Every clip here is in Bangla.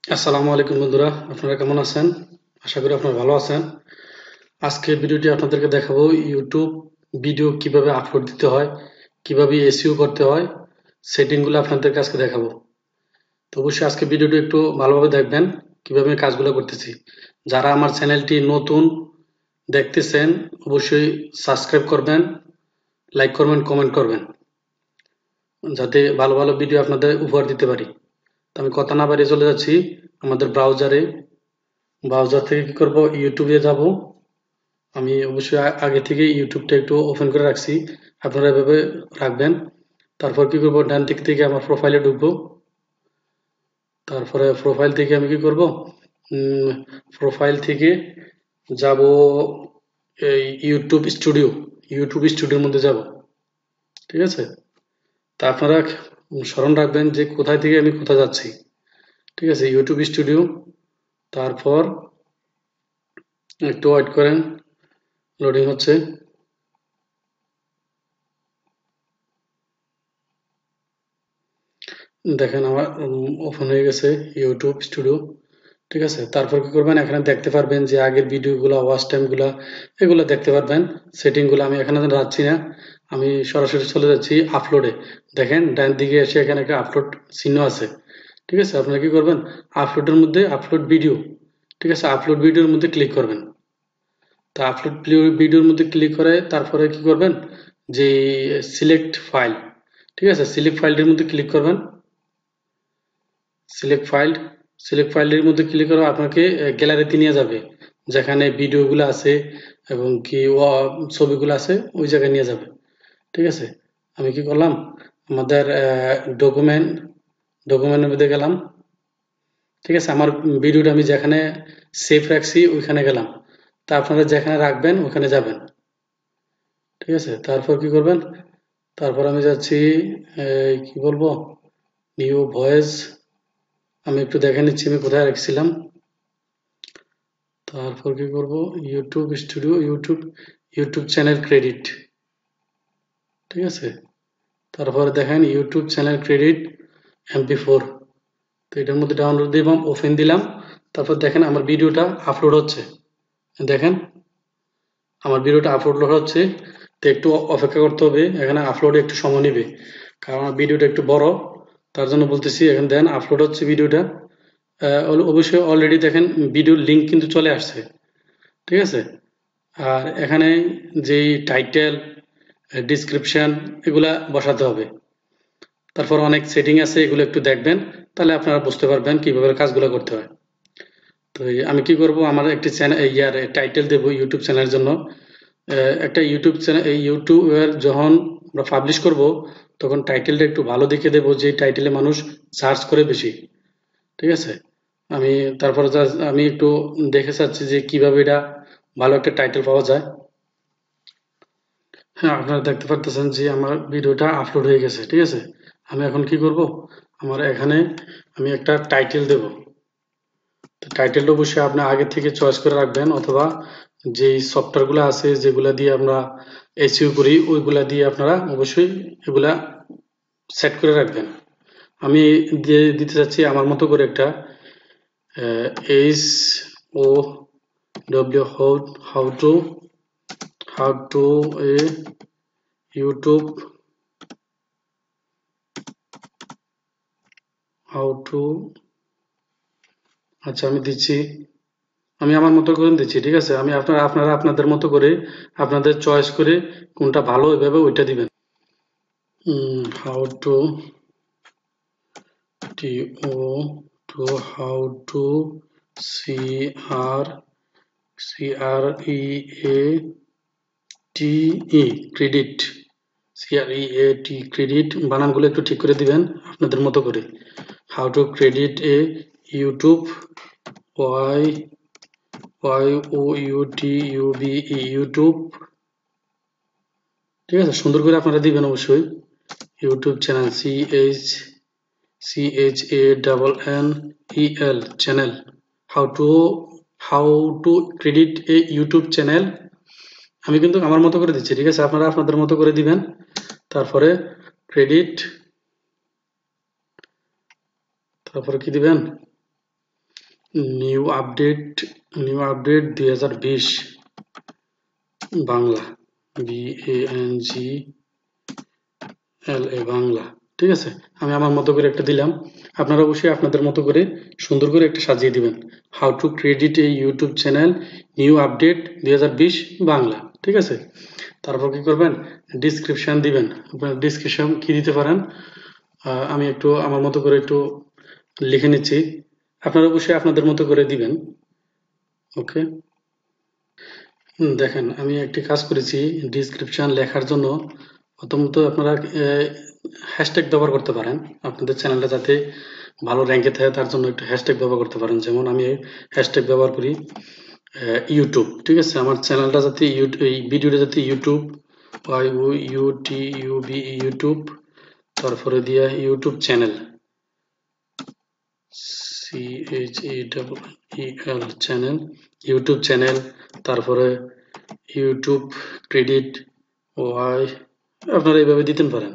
আসসালামু আলাইকুম বন্ধুরা, আপনারা কেমন আছেন? আশা করি আপনারা ভালো আছেন। আজকে ভিডিওটি আপনাদেরকে দেখাবো ইউটিউব ভিডিও কিভাবে আপলোড দিতে হয়, কিভাবে এসইও করতে হয়, সেটিংগুলো আপনাদেরকে আজকে দেখাবো। তো অবশ্যই আজকে ভিডিওটি একটু ভালোভাবে দেখবেন কিভাবে আমি কাজগুলো করতেছি। যারা আমার চ্যানেলটি নতুন দেখতেছেন অবশ্যই সাবস্ক্রাইব করবেন, লাইক করবেন, কমেন্ট করবেন, যাতে ভালো ভালো ভিডিও আপনাদের উপহার দিতে পারি। তো আমি কথা না বাড়িয়ে চলে যাচ্ছি আমাদের ব্রাউজারে। ব্রাউজার থেকে কি করব, ইউটিউবে যাব। আমি অবশ্যই আগে থেকে ইউটিউবটা একটু ওপেন করে রাখছি, আপনারা এভাবে রাখবেন। তারপর কি করব, ডান দিক থেকে আমার প্রোফাইলে ঢুকবো। তারপরে প্রোফাইল থেকে আমি কি করব, প্রোফাইল থেকে যাব এই ইউটিউব স্টুডিওর মধ্যে যাব। ঠিক আছে? তা আপনারা স্মরণ রাখবেন যে কোথায় থেকে আমি কোথায় যাচ্ছি। ঠিক আছে, ইউটিউব স্টুডিও। তারপর একটু ওয়েট করেন, লোডিং হচ্ছে। দেখেন আমার ওপেন হয়ে গেছে ইউটিউব স্টুডিও। ঠিক আছে, তারপর কি করবেন, এখানে দেখতে পারবেন যে আগের ভিডিওগুলো, ওয়াচ টাইমগুলো, এগুলো দেখতে পারবেন। সেটিংগুলো আমি এখানে যাচ্ছি না, আমি সরাসরি চলে যাচ্ছি আপলোডে। দেখেন ডান দিকে এসে এখানে একটা আপলোড চিহ্ন আছে। ঠিক আছে, আপনারা কি করবেন, আপলোডের মধ্যে আপলোড ভিডিও, ঠিক আছে, আপলোড ভিডিওর মধ্যে ক্লিক করবেন। তা আপলোড ভিডিওর মধ্যে ক্লিক করে তারপরে কি করবেন, যে সিলেক্ট ফাইল, ঠিক আছে, সিলেক্ট ফাইলটির মধ্যে ক্লিক করবেন। সিলেক্ট ফাইল, সিলেক্ট ফাইলের মধ্যে ক্লিক করে আপনাকে গ্যালারিতে নিয়ে যাবে, যেখানে ভিডিওগুলো আছে এবং কি ছবিগুলো আছে ওই জায়গায় নিয়ে যাবে। ঠিক আছে, আমি কি করলাম, আমাদের ডকুমেন্টের মধ্যে গেলাম। ঠিক আছে, আমার ভিডিওটা আমি যেখানে সেভ রাখছি ওইখানে গেলাম। তা আপনারা যেখানে রাখবেন ওখানে যাবেন। ঠিক আছে, তারপর কি করবেন, তারপর আমি যাচ্ছি কি বলবো, নিউ ভয়েস। আমি একটু দেখে নিচ্ছি আমি কোথায় রাখছিলাম। তারপর কি করব, YouTube studio, YouTube channel credit. ঠিক আছে, তারপরে দেখেন ইউটিউব চ্যানেল ক্রেডিট MP4। তো এটার মধ্যে ডাউনলোড দিলাম, ওপেন দিলাম। তারপর দেখেন আমার ভিডিওটা আপলোড হচ্ছে। দেখেন আমার ভিডিওটা আপলোড হচ্ছে। তো একটু অপেক্ষা করতে হবে, এখানে আপলোডে একটু সময় নেবে, কারণ আমার ভিডিওটা একটু বড়। তার জন্য বলতেছি, এখন দেন আপলোড হচ্ছে ভিডিওটা। অবশ্যই অলরেডি দেখেন ভিডিওর লিঙ্ক কিন্তু চলে আসছে। ঠিক আছে, আর এখানে যেই টাইটেল, ডিসক্রিপশন, এগুলা বসাতে হবে। তারপর অনেক সেটিং আছে, এগুলো একটু দেখবেন, তাহলে আপনারা বুঝতে পারবেন কিভাবে কাজগুলো করতে হয়। তো আমি কি করব, আমার একটি চ্যানেল ইয়ার টাইটেল দেব ইউটিউব চ্যানেলের জন্য। একটা ইউটিউব চ্যানেল, এই ইউটিউবের যখন আমরা পাবলিশ করব তখন টাইটেলটা একটু ভালো দেখে দেব, যে টাইটেলে মানুষ সার্চ করে বেশি। ঠিক আছে, আমি তারপরে আমি একটু দেখে চাচ্ছি যে কিভাবে এটা ভালো একটা টাইটেল পাওয়া যায়। হ্যাঁ, আপনারা দেখতে পারতেছেন যে আমার ভিডিওটা আপলোড হয়ে গেছে। ঠিক আছে, আমি এখন কি করব, আমার এখানে আমি একটা টাইটেল দেব। তো টাইটেলটা অবশ্যই আপনি আগে থেকে চয়েস করে রাখবেন, অথবা যেই সফটওয়্যারগুলো আছে যেগুলা দিয়ে আমরা এসইও করি ওইগুলা দিয়ে আপনারা অবশ্যই এগুলা সেট করে রাখবেন। আমি দিয়ে দিতে চাচ্ছি আমার মতো করে একটা SOW, how to A YouTube, how to, আচ্ছা আমি দিচ্ছি, আমি আমার মতো করে দিচ্ছি। ঠিক আছে, আমি আপনারা আপনাদের মতো করে আপনাদের চয়েস করে কোনটা ভালো এভাবে ওইটা দিবেন। How to, TO, to how to, CREATE, credit, credit বানানগুলো একটু ঠিক করে দিবেন আপনাদের মতো করে। How to credit a YouTube, Y YouTube. ঠিক আছে, সুন্দর করে আপনারা দিবেন অবশ্যই। YouTube channel, CHANNEL channel. How to how to credit a YouTube channel. আমি কিন্তু আমার মতো করে দিচ্ছি। ঠিক আছে, আপনারা আপনাদের মতো করে দিবেন। তারপরে ক্রেডিট, তারপরে কি দিবেন, new update 2020 Bangla, BANGLA Bangla. ঠিক আছে, আমি আমার মতো করে একটা দিলাম, আপনারা অবশ্যই আপনাদের মতো করে সুন্দর করে একটা সাজিয়ে দিবেন। How to credit a YouTube channel new update 2020 Bangla. ঠিক আছে, তারপর কি করবেন, ডিসক্রিপশন দিবেন। আপনার ডিসক্রিপশন কি দিতে পারেন, আমি একটু আমার মতো করে একটু লিখে নিচ্ছি, আপনারা অবশ্যই আপনাদের মতো করে দিবেন। ওকে, দেখেন আমি একটি কাজ করেছি ডিসক্রিপশন লেখার জন্য। প্রথমত আপনারা হ্যাশট্যাগ ব্যবহার করতে পারেন, আপনাদের চ্যানেলটা যাতে ভালো র্যাঙ্কে থাকে তার জন্য একটু হ্যাশট্যাগ ব্যবহার করতে পারেন। যেমন আমি হ্যাশট্যাগ ব্যবহার করি ইউটিউব। ঠিক আছে, আমার চ্যানেলটা যাতে এই ভিডিওটা যাতে ইউটিউব ইউটিউব, তারপরে দিয়া YouTube channel channel, YouTube channel, তারপরে ইউটিউব ক্রেডিট ওয়াই, আপনারা এইভাবে দিতে পারেন।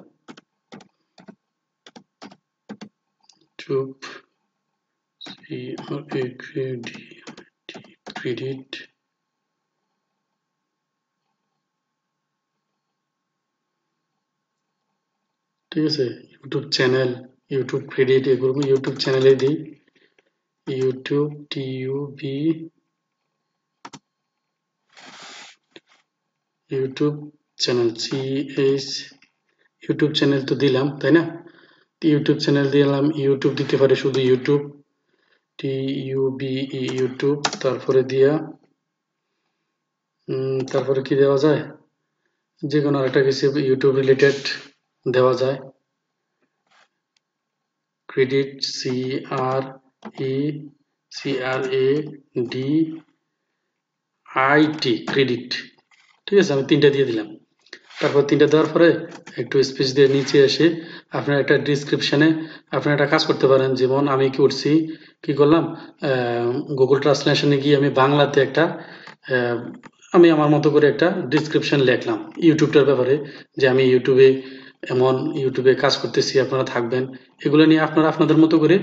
ইউটিউব ক্রেডিট, ঠিক আছে, ইউটিউব চ্যানেল, ইউটিউব ক্রেডিট, এগুলো ইউটিউব চ্যানেলে দিই। YouTube YouTube channel YouTube channel তো দিলাম, তাই না? ইউটিউব চ্যানেল দিলাম, ইউটিউব দিতে পারে শুধু ইউটিউব, ইউটিউব, তারপরে দিয়া তারপরে কি দেওয়া যায়, যে কোনো একটা কিছু ইউটিউব রিলেটেড দেওয়া যায়। Credit CREDIT credit. ঠিক আছে, আমি 3টা দিয়ে দিলাম। তারপর 3টা দেওয়ার পরে একটু স্পেস দিয়ে নিচে এসে আপনার একটা ডিসক্রিপশনে আপনার একটা কাজ করতে পারেন। যেমন আমি কি করছি, কি করলাম, গুগল ট্রান্সলেশনে গিয়ে আমি বাংলাতে একটা আমি আমার মতো করে একটা ডিসক্রিপশন লিখলাম ইউটিউবটার ব্যাপারে, যে আমি ইউটিউবে কাজ করতেছি, আপনারা থাকবেন, এগুলো নিয়ে আপনারা আপনাদের মতো করে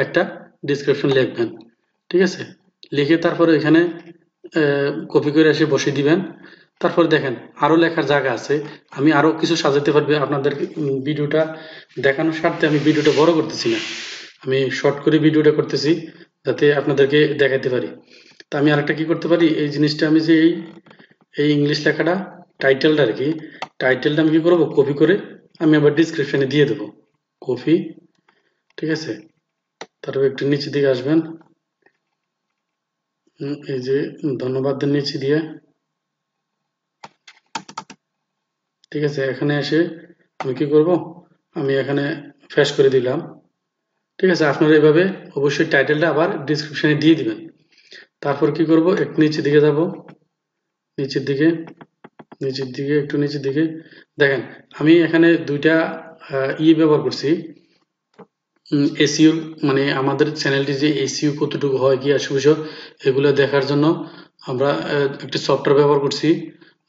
একটা ডিসক্রিপশন লিখবেন। ঠিক আছে, লিখে তারপরে এখানে কপি করে এসে বসিয়ে দিবেন। তারপর দেখেন আরো লেখার জায়গা আছে, আমি আরো কিছু সাজাতে পারবে আপনাদের। ভিডিওটা দেখানোর স্বার্থে আমি ভিডিওটা বড় করতেছি না, আমি শর্ট করে ভিডিওটা করতেছি যাতে আপনাদেরকে দেখাতে পারি। তা আমি আরেকটা কি করতে পারি, এই জিনিসটা আমি যে এই ইংলিশ লেখাটা টাইটেলটা আর কি, টাইটেলটা আমি কি করবো, কপি করে আমি আবার ডিসক্রিপশনে দিয়ে দেবো, কপি। ঠিক আছে, তারপর একটু নিচের দিকে আসবেন, এই যে ধন্যবাদের নিচে দিয়ে, ঠিক আছে, এখানে এসে আমি কি করব, আমি এখানে ফ্রেশ করে দিলাম। ঠিক আছে, আপনারা এইভাবে অবশ্যই টাইটেলটা আবার ডিসক্রিপশনে দিয়ে দিবেন। তারপর কি করব, একটু নিচের দিকে যাব, নিচের দিকে একটু নিচের দিকে দেখেন আমি এখানে দুইটা ব্যবহার করছি। এসইও মানে আমাদের চ্যানেলটি যে এসইও কতটুকু হয়, কি আসে এগুলো দেখার জন্য আমরা একটি সফটওয়্যার ব্যবহার করছি।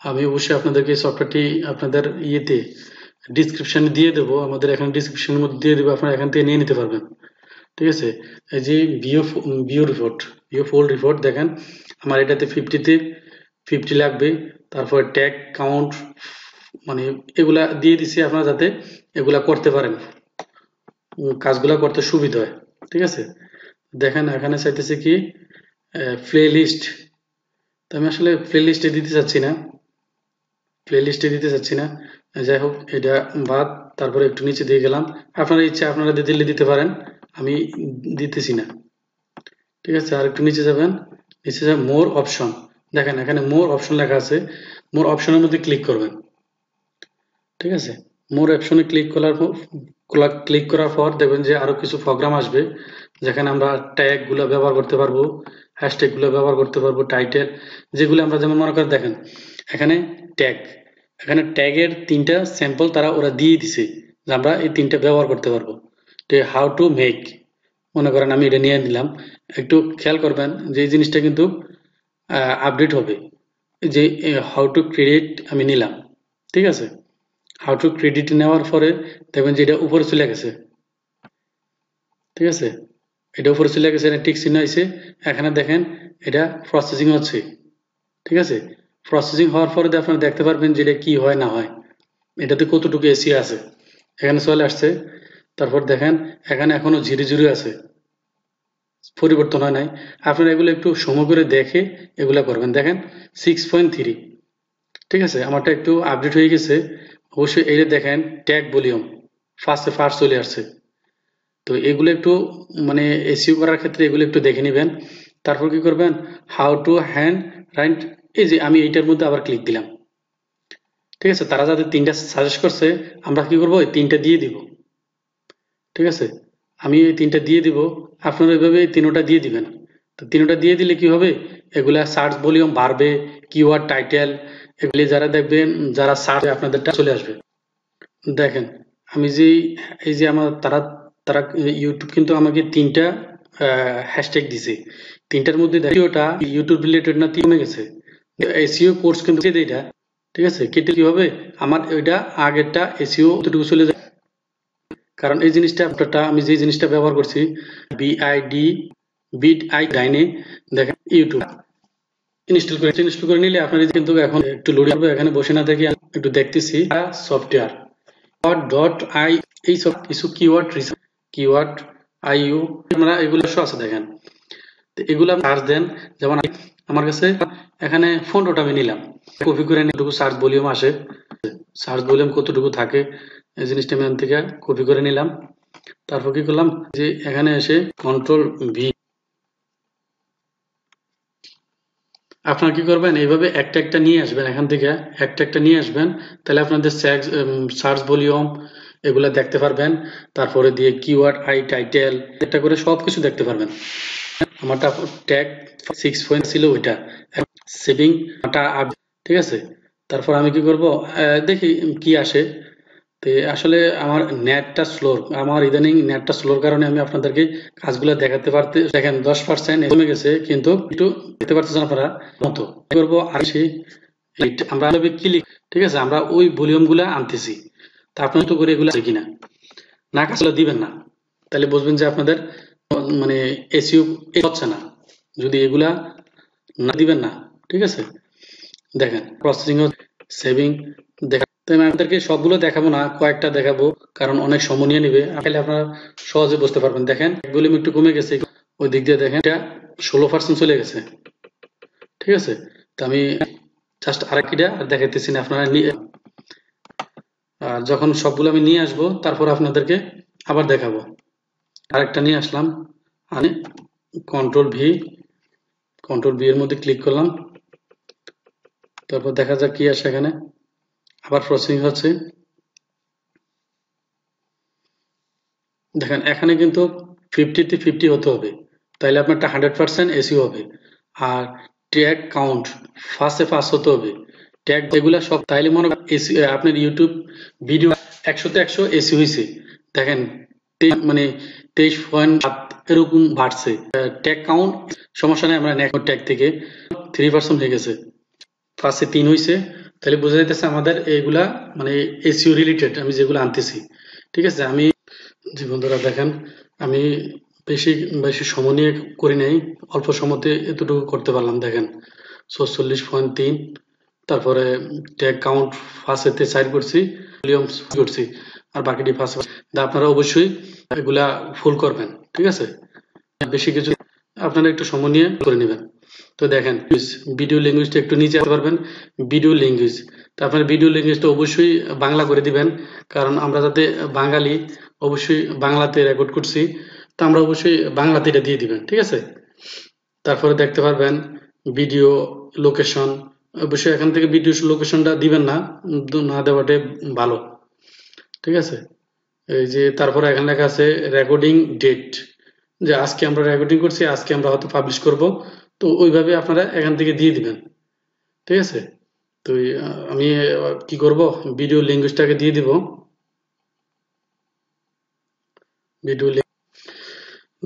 আমি অবশ্যই আপনাদেরকে এই সফটওয়্যারটি আপনাদের ডিসক্রিপশনে দিয়ে দেবো, আমাদের এখানে ডিসক্রিপশনের মধ্যে দিয়ে দেবো, আপনারা এখান থেকে নিয়ে নিতে পারবেন। ঠিক আছে, এই যে বিও ফুল রিপোর্ট দেখেন আমার এটাতে 50 লাগবে। তারপর ট্যাগ কাউন্ট, মানে এগুলা দিয়ে দিছি আপনারা যাতে এগুলা করতে পারেন, কাজগুলা করতে সুবিধা হয়। ঠিক আছে, দেখেন এখানে চাইতেছে কি প্লে লিস্ট, তো আমি আসলে প্লে লিস্টে দিতে চাচ্ছি না, যাই হোক এটা বাদ। তারপরে একটু নিচে দিয়ে গেলাম, আপনারা ইচ্ছা আপনারা দিলে দিতে পারেন, আমি দিতেছি না। ঠিক আছে, আর একটু নিচে যাবেন, নিচে যাবেন মোর অপশন, দেখেন এখানে মোর অপশন লেখা আছে, মোর অপশনের মধ্যে ক্লিক করবেন। ঠিক আছে, মোর অপশনে ক্লিক করার পর দেখবেন যে আরো কিছু প্রোগ্রাম আসবে, যেখানে আমরা ট্যাগ গুলো ব্যবহার করতে পারবো, হ্যাশট্যাগ গুলো ব্যবহার করতে পারবো, টাইটেল যেগুলো আমরা, যেমন মনে করেন দেখেন এখানে ট্যাগ, এখানে ট্যাগের 3টা স্যাম্পল ওরা দিয়ে দিছে যে আমরা এই 3টা ব্যবহার করতে পারবো। হাউ টু মেক, মনে করেন আমি এটা নিয়ে নিলাম, একটু খেয়াল করবেন যে এই জিনিসটা কিন্তু আপডেট হবে, যে হাউ টু ক্রিয়েট আমি নিলাম। ঠিক আছে, হাউ টু ক্রেডিট নেওয়ার পরে দেখবেন যে এটা উপরে চলে গেছে। ঠিক আছে, এটা উপরে চলে গেছে, টিক চিহ্ন আছে, এখানে দেখেন এটা প্রসেসিং হচ্ছে। ঠিক আছে, প্রসেসিং হওয়ার পরে আপনারা দেখতে পারবেন যে এটা কি হয় না হয়, এটাতে কতটুকু এসি আছে, এখানে চলে আসছে। তারপর দেখেন এখানে এখনো 0 আছে, পরিবর্তন হয় নাই। আপনারা এগুলো একটু সময় করে দেখে এগুলা করবেন। দেখেন 6.3, ঠিক আছে, আমারটা একটু আপডেট হয়ে গেছে। অবশ্যই এই যে দেখেন ট্যাগ ভলিউম ফার্স্ট চলে আসছে। তো এগুলো একটু মানে এসইও করার ক্ষেত্রে এগুলো একটু দেখে নেবেন। তারপর কি করবেন, হাউ টু হ্যান্ড রাইট, এই যে আমি এইটার মধ্যে আবার ক্লিক দিলাম। ঠিক আছে, তারা যাদের 3টা সাজেস্ট করছে আমরা কি করবো, এই 3টা দিয়ে দিব। ঠিক আছে, আমি এই 3টা দিয়ে দিব, আপনারা এইভাবে এই 3টা দিয়ে দিবেন। তো 3টা দিয়ে দিলে কি হবে, এগুলা সার্চ ভলিউম বাড়বে, কিওয়ার্ড টাইটেল এগুলি যারা দেখবেন, যারা সার্চ আপনাদেরটা চলে আসবে। দেখেন আমি যে এই যে আমার তারা তারা ইউটিউব কিন্তু আমাকে 3টা হ্যাশট্যাগ দিছে, 3টার মধ্যে দ্বিতীয়টা ইউটিউব রিলেটেড না, কমে গেছে। এসইও কোর্স কিন্তু এটা, ঠিক আছে, কেটে কি হবে, আমার ওইটা আগেরটা এসইও অতটুকু চলে যায়। কারণ এই জিনিসটা আপনারটা আমি যে জিনিসটা ব্যবহার করছি, বিআইডি বিট আই ডাইনে দেখেন ইউটিউব ইনস্টল করে নিলে আপনার কিন্তু এখন একটু লোড হবে, এখানে বসে না থেকে একটু দেখতেছি সফটওয়্যার ডট আই, এই সব কিছু কিওয়ার্ড আইইউ আমরা এগুলো সব আছে দেখেন। তো এগুলো সার্চ দেন, যেমন আমার কাছে এখানে ফন্টটা আমি নিলাম, কপি করে নিয়ে সার্চ ভলিউম আসে, সার্চ ভলিউম কতটুকু থাকে এই জিনিসটা আমি এখান থেকে কপি করে নিলাম। তারপর কি করলাম, যে এখানে এসে কন্ট্রোল ভি, আপনারা কি করবেন, এইভাবে একটা একটা নিয়ে আসবেন, এখান থেকে একটা একটা নিয়ে আসবেন, তাহলে আপনাদের সার্চ ভলিউম এগুলা দেখতে পারবেন। তারপরে দিয়ে কিওয়ার্ড আই টাইটেল একটা করে সবকিছু দেখতে পারবেন। আমারটা ট্যাগ 6 ছিল ওইটা সেভিং, ঠিক আছে। তারপর আমি কি করব, দেখি কি আসে। তো আসলে আমার নেটটা স্লো, আমার ইদানিং নেটটা স্লোর কারণে আমি আপনাদেরকে কাজগুলো দেখাতে পারতে, দেখেন 10% কমে গেছে, কিন্তু একটু দেখতে পারতেছেন আপনারা মতো করবো। আর সেই আমরা ক্লিক, ঠিক আছে, আমরা ওই ভলিউম গুলা আনতেছি। তা আপনার তো করে এগুলো আছে কিনা, না কাজগুলো দিবেন না, তাহলে বুঝবেন যে আপনাদের মানে এসইও হচ্ছে না, যদি এগুলা না দিবেন না। ঠিক আছে, দেখেন প্রসেসিং সেভিং দেখা, তো আমি আপনাদেরকে সবগুলো দেখাবো না, কয়েকটা দেখাবো, কারণ অনেক সময় নিয়ে নিবে, তাহলে আপনারা সহজে বুঝতে পারবেন। দেখেন ভলিউম একটু কমে গেছে, ওই দিক দিয়ে দেখেন এটা 16% চলে গেছে। ঠিক আছে, তো আমি জাস্ট আরেকটা দেখাইতেছি না, আপনারা আর যখন সবগুলো আমি নিয়ে আসবো তারপর আপনাদেরকে আবার দেখাবো। আরেকটা নিয়ে আসলাম, আমি কন্ট্রোল ভি এর মধ্যে ক্লিক করলাম, তারপর দেখা যাক কি আসে এখানে, আবার প্রসেসিং হচ্ছে। দেখেন এখানে কিন্তু 50-50 হতে হবে, তাইলে আপনারটা 100% এসিও হবে। আর ট্যাগ কাউন্ট ফার্স্ট হতে হবে, ট্যাগ এগুলা সব, তাইলে মনে করেন এসি আপনার ইউটিউব ভিডিও 100-তে 100 এসি হয়েছে। দেখেন মানে 23.7 এরকম বাড়ছে। ট্যাগ কাউন্ট সমস্যা নেই, আমরা নেক্সট ট্যাগ থেকে 3% হয়ে গেছে, ফার্স্টে 3 হয়েছে, তাহলে বোঝা যাইতেছে আমাদের এগুলা মানে এসিও রিলেটেড আমি যেগুলো আনতেছি। ঠিক আছে, আমি জি বন্ধুরা দেখেন আমি বেশি বেশি সময় নিয়ে করি নাই, অল্প সময়তে এতটুকু করতে পারলাম। দেখেন 44.3, তারপরে ট্যাগ কাউন্ট ফার্স্টেতে সাইড করছি, ভলিউম করছি, আর বাকিটি ফার্স্ট। আপনারা অবশ্যই এগুলা ফুল করবেন। ঠিক আছে, বেশি কিছু আপনারা একটু সময় নিয়ে করে নেবেন। তো দেখেন ভিডিও ল্যাঙ্গুয়েজটা একটু নিচে আসতে পারবেন, ভিডিও ল্যাঙ্গুয়েজ, তো আপনার ভিডিও ল্যাঙ্গুয়েজটা অবশ্যই বাংলা করে দিবেন, কারণ আমরা যাতে বাঙালি অবশ্যই বাংলাতে রেকর্ড করছি, তো আমরা অবশ্যই বাংলাতে এটা দিয়ে দিবেন। ঠিক আছে, তারপরে দেখতে পারবেন ভিডিও লোকেশন, অবশ্যই এখান থেকে ভিডিও লোকেশনটা দিবেন না, না দেওয়াটাই ভালো। ঠিক আছে, এই যে তারপরে এখানে লেখা আছে রেকর্ডিং ডেট, যে আজকে আমরা রেকর্ডিং করছি, আজকে আমরা হয়তো পাবলিশ করব, তো ওইভাবে আপনারা এখান থেকে দিয়ে দিবেন। ঠিক আছে, তো আমি কি করব, ভিডিও ল্যাঙ্গুয়েজটাকে দিয়ে দিব, ভিডিও।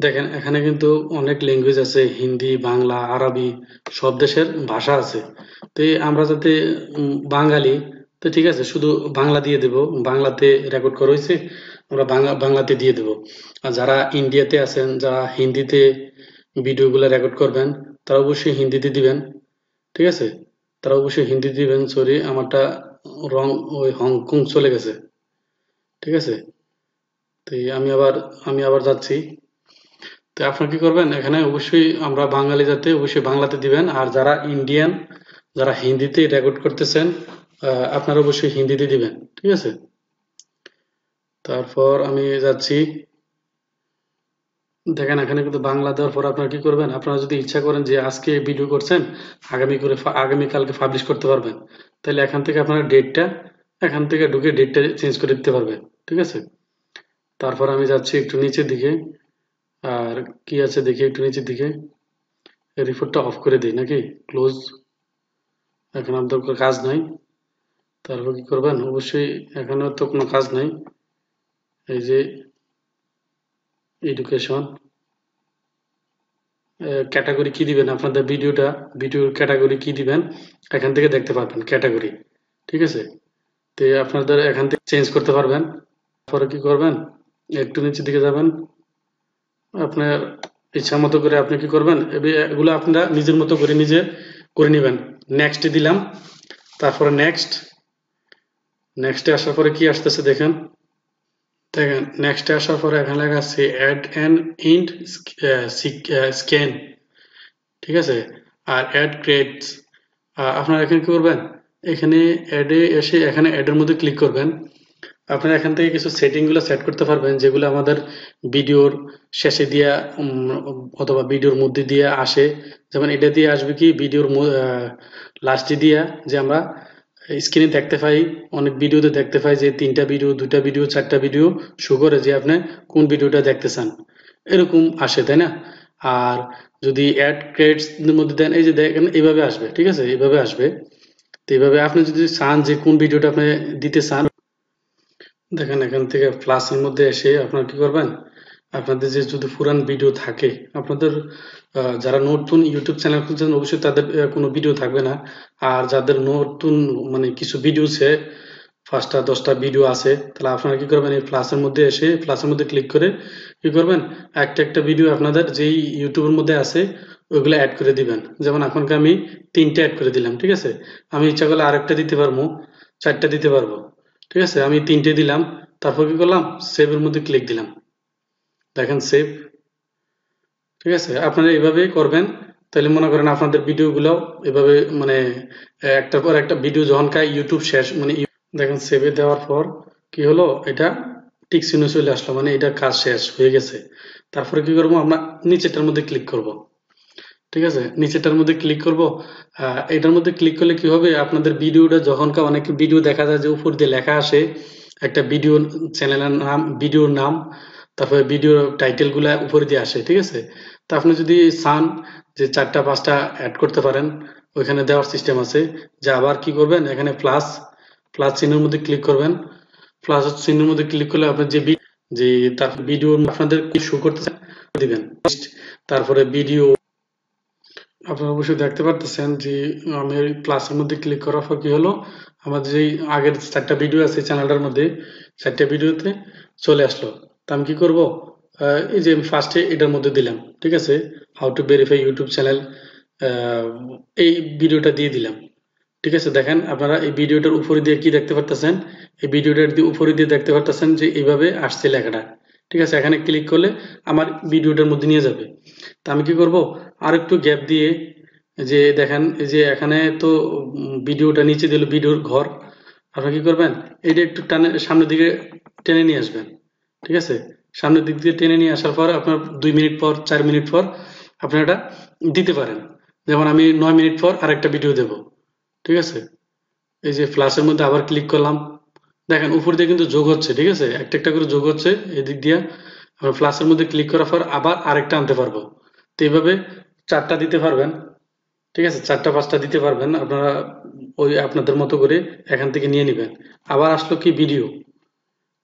দেখেন এখানে কিন্তু অনেক ল্যাঙ্গুয়েজ আছে, হিন্দি, বাংলা, আরবি, সব দেশের ভাষা আছে। তো আমরা যাতে বাঙালি, তো ঠিক আছে শুধু বাংলা দিয়ে দেব, বাংলাতে রেকর্ড করা হয়েছে, আমরা বাংলাতে দিয়ে দেব। আর যারা ইন্ডিয়াতে আছেন, যারা হিন্দিতে ভিডিওগুলো রেকর্ড করবেন, তারা অবশ্যই হিন্দিতে দিবেন। ঠিক আছে, তারা অবশ্যই হিন্দি দিবেন। সরি, আমারটা রং, ওই হংকং চলে গেছে। ঠিক আছে, তো আমি আবার যাচ্ছি। তো আপনারা কি করবেন, এখানে অবশ্যই আমরা বাঙালি যাতে অবশ্যই বাংলাতে দিবেন। আর যারা ইন্ডিয়ান, যারা হিন্দিতে রেকর্ড করতেছেন, আপনারা অবশ্যই হিন্দিতে দিবেন। ঠিক আছে, তারপর আমি যাচ্ছি। দেখেন এখানে কিন্তু বাংলা দেওয়ার পর আপনারা কি করবেন, আপনারা যদি ইচ্ছা করেন যে আজকে ভিডিও করছেন, আগামীকালকে পাবলিশ করতে পারবেন, তাহলে এখান থেকে আপনারা ডেটটা, এখান থেকে ঢুকে ডেটটা চেঞ্জ করে দিতে পারবেন। ঠিক আছে, তারপর আমি যাচ্ছি একটু নিচের দিকে। আর কি আছে দেখি একটু নিচের দিকে। রিপোর্টটা অফ করে দিই নাকি, ক্লোজ, এখন আপনার কোনো কাজ নাই। তারপর কি করবেন, অবশ্যই এখানেও তো কোনো কাজ নাই। এই যে এডুকেশন ক্যাটাগরি কি দিবেন, আপনাদের ভিডিওর ক্যাটাগরি কি দিবেন, এখান থেকে দেখতে পারবেন ক্যাটাগরি। ঠিক আছে, তো আপনাদের এখান থেকে চেঞ্জ করতে পারবেন। পরে কি করবেন, একটু নিচের দিকে যাবেন, আপনার ইচ্ছা মতো করে আপনি কি করবেন, এগুলো আপনারা নিজের মতো করে নিজে করে নেবেন। নেক্সট দিলাম, তারপরে নেক্সটে আসার পরে কি আসতেছে দেখেন। দেখেন নেক্সটে আসার পরে এখানে লেখা আছে অ্যাড অ্যান্ড ইন্ড স্ক্যান। ঠিক আছে, আর অ্যাড ক্রেডস, আপনারা এখানে কি করবেন, এখানে অ্যাডে এসে এখানে অ্যাডের মধ্যে ক্লিক করবেন। আপনারা এখান থেকে কিছু সেটিংগুলো সেট করতে পারবেন, যেগুলো আমাদের ভিডিওর শেষে দিয়া অথবা ভিডিওর মধ্যে দিয়ে আসে। যেমন এটা দিয়ে আসবে কি, ভিডিওর লাস্টে দিয়া যে আমরা স্ক্রিনে দেখতে পাই, অনেক ভিডিওতে দেখতে পাই যে 3টা ভিডিও, 2টা ভিডিও, 4টা ভিডিও শো করে যে আপনি কোন ভিডিওটা দেখতে চান, এরকম আসে, তাই না? আর যদি অ্যাড ক্রেডিটস এর মধ্যে দেন, এই যে দেখেন এইভাবে আসবে। ঠিক আছে, এইভাবে আসবে। তো এইভাবে আপনি যদি চান যে কোন ভিডিওটা আপনি দিতে চান, দেখেন এখান থেকে প্লাসের মধ্যে এসে আপনারা কি করবেন, আপনাদের যে যদি পুরান ভিডিও থাকে, আপনাদের যারা নতুন ইউটিউব চ্যানেল খুলছেন অবশ্যই তাদের কোনো ভিডিও থাকবে না। আর যাদের নতুন মানে কিছু ভিডিও আছে, 5টা 10টা ভিডিও আছে, তাহলে আপনারা কি করবেন, এই প্লাসের মধ্যে এসে প্লাসের মধ্যে ক্লিক করে কি করবেন, একটা একটা ভিডিও আপনাদের যেই ইউটিউবের মধ্যে আছে ওইগুলো অ্যাড করে দিবেন। যেমন এখনকে আমি 3টে অ্যাড করে দিলাম। ঠিক আছে, আমি ইচ্ছা করলে আরেকটা দিতে পারবো, 4টা দিতে পারবো। ঠিক আছে, আমি 3টে দিলাম। তারপর কি করলাম, সেভের মধ্যে ক্লিক দিলাম। দেখেন সেভ। ঠিক আছে, আপনারা এইভাবেই করবেন। তাহলে মনে করেন আপনাদের ভিডিওগুলো এভাবে মানে একটার পর একটা ভিডিও যখন ইউটিউব শেষ মানে দেখেন সেভে দেওয়ার পর কি হলো, এটা টিক চিহ্ন চলে আসলো, মানে এটা কাজ শেষ হয়ে গেছে। তারপরে কি করবো, আমরা নিচেরটার মধ্যে ক্লিক করব। ঠিক আছে, নিচেরটার মধ্যে ক্লিক করব। এটার মধ্যে ক্লিক করলে কি হবে, আপনাদের ভিডিওটা যখনকার অনেক ভিডিও দেখা যায় যে উপর দিয়ে লেখা আসে একটা ভিডিও চ্যানেলের নাম, ভিডিওর নাম, তারপরে ভিডিও টাইটেল গুলা উপরে দিয়ে আসে। ঠিক আছে, তা আপনি যদি চান যে 4টা 5টা অ্যাড করতে পারেন, ওইখানে দেওয়ার সিস্টেম আছে। যে আবার কি করবেন, এখানে প্লাস প্লাস চিহ্নের মধ্যে ক্লিক করবেন। প্লাস চিহ্নের মধ্যে ক্লিক করলে আপনার যে তার ভিডিও আপনাদের কি শো করতেছে দিবেন। তারপরে ভিডিও আপনারা অবশ্যই দেখতে পারতেছেন যে আমি প্লাসের মধ্যে ক্লিক করার পর কি হলো, আমাদের যেই আগের 4টা ভিডিও আছে চ্যানেলটার মধ্যে, 4টা ভিডিওতে চলে আসলো। তা আমি কি করব, এই যে ফার্স্টে এটার মধ্যে দিলাম। ঠিক আছে, how to verify YouTube channel, এই ভিডিওটা দিয়ে দিলাম। ঠিক আছে, দেখেন আপনারা এই ভিডিওটার উপরে দিয়ে কি দেখতে পারতেছেন, এই ভিডিওটার উপরে দিয়ে দেখতে পারতেছেন যে এইভাবে আসছে লেখাটা। ঠিক আছে, এখানে ক্লিক করলে আমার ভিডিওটার মধ্যে নিয়ে যাবে। তা আমি কি করব, আর একটু গ্যাপ দিয়ে, যে দেখেন এই যে এখানে তো ভিডিওটা নিচে দিল ভিডিওর ঘর, আপনারা কি করবেন, এটা একটু টানে সামনের দিকে টেনে নিয়ে আসবেন। ঠিক আছে, সামনের দিক দিয়ে টেনে নিয়ে আসার পর আপনার 2 মিনিট পর 4 মিনিট পর আপনারা এটা দিতে পারেন। যেমন আমি 9 মিনিট পর আরেকটা ভিডিও দেব। ঠিক আছে, এই যে প্লাসের মধ্যে আবার ক্লিক করলাম, দেখেন উপর দিয়ে কিন্তু যোগ হচ্ছে। ঠিক আছে, একটা একটা করে যোগ হচ্ছে এদিক দিয়ে। আমরা প্লাসের মধ্যে ক্লিক করার পর আবার আরেকটা আনতে পারবো। তো এইভাবে 4টা দিতে পারবেন। ঠিক আছে, 4টা 5টা দিতে পারবেন আপনারা, ওই আপনাদের মতো করে এখান থেকে নিয়ে নেবেন। আবার আসলো কি ভিডিও।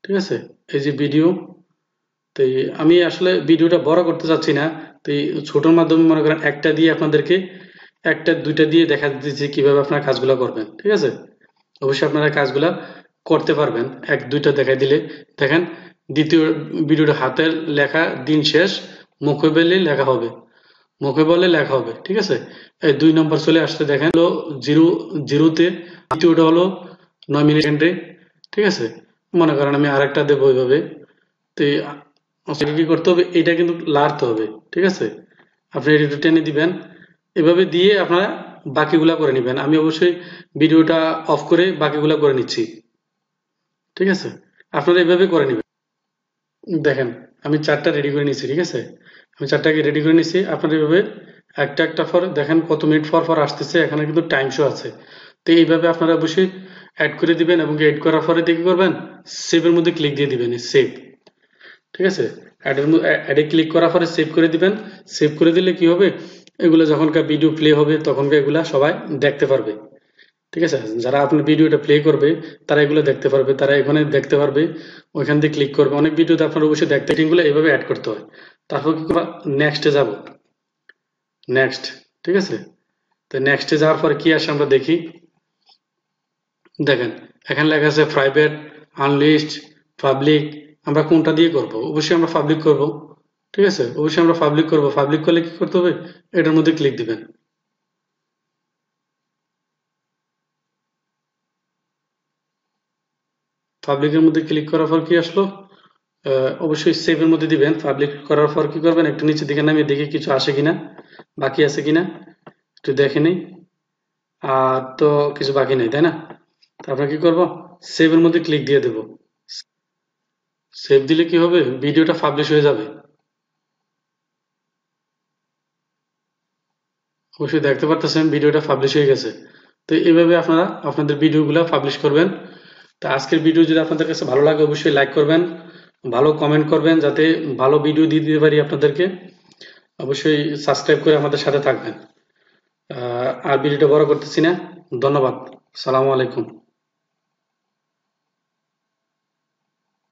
ঠিক আছে, এই যে ভিডিও। তো আমি আসলে ভিডিওটা বড় করতে চাচ্ছি না, তো এই ছোটোর মাধ্যমে মনে করেন একটা দিয়ে আপনাদেরকে, একটা 2টা দিয়ে দেখা দিতেছি কিভাবে আপনারা কাজগুলো করবেন। ঠিক আছে, অবশ্যই আপনারা কাজগুলা করতে পারবেন, 1 2টা দেখাই দিলে। দেখেন দ্বিতীয় ভিডিওটা হাতের লেখা দিন শেষ, মুখে বললে লেখা হবে, মুখে বললে লেখা হবে। ঠিক আছে, এই 2 নম্বর চলে আসতে দেখেন হলো 0 0-তে, দ্বিতীয়টা হলো 9 মিনিট সেকেন্ডে। ঠিক আছে, মনে করেন আমি আরেকটা দেবো ওইভাবে। তো আপনাকে কি করতে হবে, এটা কিন্তু লাড়তে হবে। ঠিক আছে, আপনি এটা টেনে দিবেন, এভাবে দিয়ে আপনারা বাকিগুলা করে নেবেন। আমি অবশ্যই ভিডিওটা অফ করে বাকিগুলা করে নিচ্ছি। ঠিক আছে, আপনারা এভাবে করে নেবেন। দেখেন আমি 4টা রেডি করে নিচ্ছি। ঠিক আছে, আমি 4টাকে রেডি করে নিচ্ছি। আপনারা এভাবে একটা একটা পর দেখেন কত মিনিট পর পর আসতেছে, এখানে কিন্তু টাইম শো আছে। তো এইভাবে আপনারা অবশ্যই অ্যাড করে দিবেন, এবং অ্যাড করার পরে কি করবেন, সেভের মধ্যে ক্লিক দিয়ে দিবেন, সেভ। ঠিক আছে, অ্যাডে ক্লিক করার পরে সেভ করে দিবেন। সেভ করে দিলে কি হবে, এগুলো যখনকার ভিডিও প্লে হবে তখনকার এগুলা সবাই দেখতে পারবে। ঠিক আছে, যারা আপনার ভিডিওটা প্লে করবে তারা এগুলো দেখতে পারবে, তারা এখানে দেখতে পারবে, ওইখান দিয়ে ক্লিক করবে। অনেক ভিডিওতে আপনার অবশ্যই দেখতে, এগুলো এইভাবে অ্যাড করতে হয়। তারপর কি করবা, নেক্সটে যাব, নেক্সট। ঠিক আছে, তো নেক্সটে যাওয়ার পরে কি আসে আমরা দেখি। দেখেন এখানে লেখা আছে প্রাইভেট, আনলিস্ট, পাবলিক। আমরা কোনটা দিয়ে করব, অবশ্যই আমরা পাবলিক করব। ঠিক আছে, অবশ্যই আমরা পাবলিক করব। পাবলিক করলে কি করতে হবে, এটার মধ্যে ক্লিক দিবেন। পাবলিকের মধ্যে ক্লিক করার পর কি আসলো, অবশ্যই সেভের মধ্যে দিবেন। পাবলিক করার পর কি করবেন, একটু নিচের দিকে নামিয়ে দেখি কিছু আসে কিনা, বাকি আছে কিনা একটু দেখে নেই। আর তো কিছু বাকি নেই, তাই না? তারপরে কি করব, সেভের মধ্যে ক্লিক দিয়ে দেব। সেভ দিলে কি হবে, ভিডিওটা পাবলিশ হয়ে যাবে। অবশ্যই দেখতে পারতেছেন ভিডিওটা পাবলিশ হয়ে গেছে। তো এইভাবে আপনারা আপনাদের ভিডিওগুলো পাবলিশ করবেন। তো আজকের ভিডিও যদি আপনাদের কাছে ভালো লাগে অবশ্যই লাইক করবেন, ভালো কমেন্ট করবেন, যাতে ভালো ভিডিও দিয়ে দিতে পারি আপনাদেরকে। অবশ্যই সাবস্ক্রাইব করে আমাদের সাথে থাকবেন। আর ভিডিওটা বড় করতেছি না। ধন্যবাদ। সালামু আলাইকুম।